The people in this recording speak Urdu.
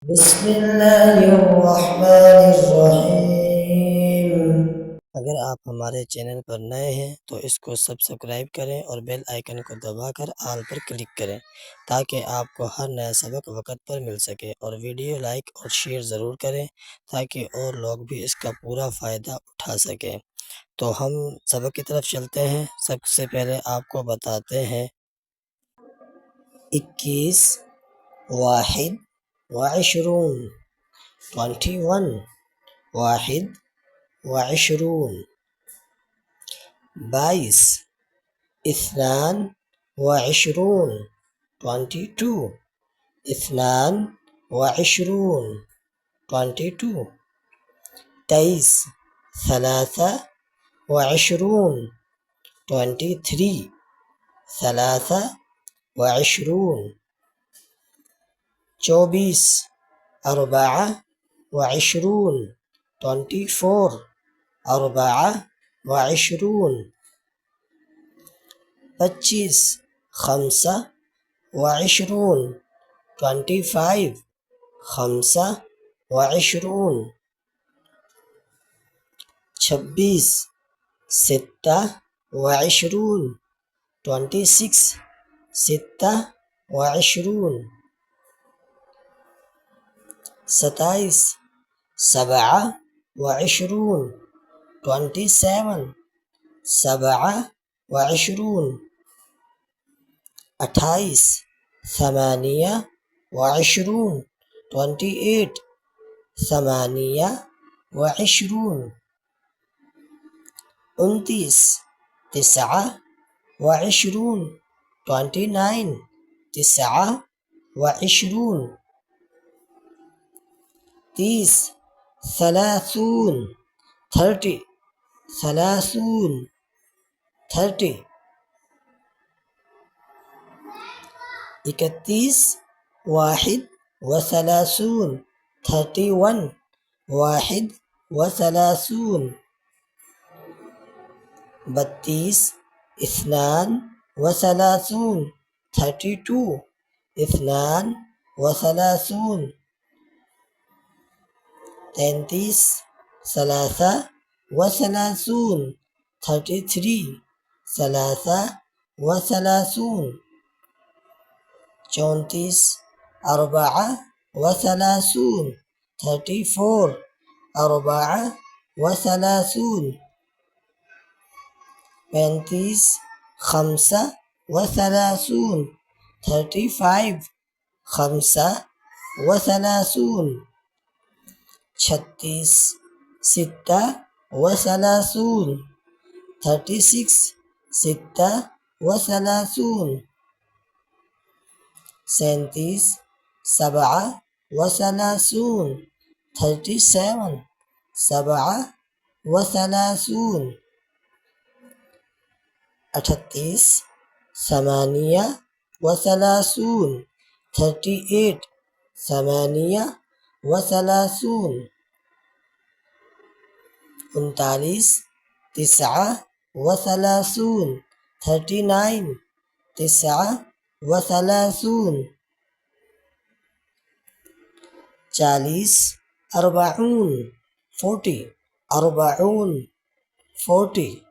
بسم اللہ الرحمن الرحیم۔ اگر آپ ہمارے چینل پر نئے ہیں تو اس کو سبسکرائب کریں اور بیل آئیکن کو دبا کر آل پر کلک کریں تاکہ آپ کو ہر نیا سبق وقت پر مل سکے، اور ویڈیو لائک اور شیئر ضرور کریں تاکہ اور لوگ بھی اس کا پورا فائدہ اٹھا سکیں۔ تو ہم سبق کی طرف چلتے ہیں۔ سب سے پہلے آپ کو بتاتے ہیں 21 واحد وعشرون 21 واحد وعشرون 22 اثنان وعشرون 22 اثنان وعشرون 22 23 ثلاثة وعشرون 23 ثلاثة وعشرون 24 أربعة وعشرون 24 أربعة وعشرون 25 خمسة وعشرون 25 خمسة وعشرون 26 ستة وعشرون 26 ستة وعشرون 27 سبعة وعشرون 27 سبعة وعشرون 28 ثمانية وعشرون 28 ثمانية وعشرون 29 تسعة وعشرون 29 تسعة وعشرون 30 ثلاثون 30 ثلاثون 30 31 واحد وثلاثون 31 واحد وثلاثون 32 اثنان وثلاثون 32 اثنان وثلاثون 33 ثلاثة وثلاثون 33 ثلاثة وثلاثون 34 أربعة وثلاثون 34 أربعة وثلاثون 35 خمسة وثلاثون 35 خمسة وثلاثون 36 ستة وثلاثون 36 ستة وثلاثون 37 سبعة وثلاثون 37 سبعة وثلاثون 38 ثمانية وثلاثون 38 ثمانية وثلاثون 39 تسعة وثلاثون 39 تسعة وثلاثون 40 أربعون 40 أربعون 40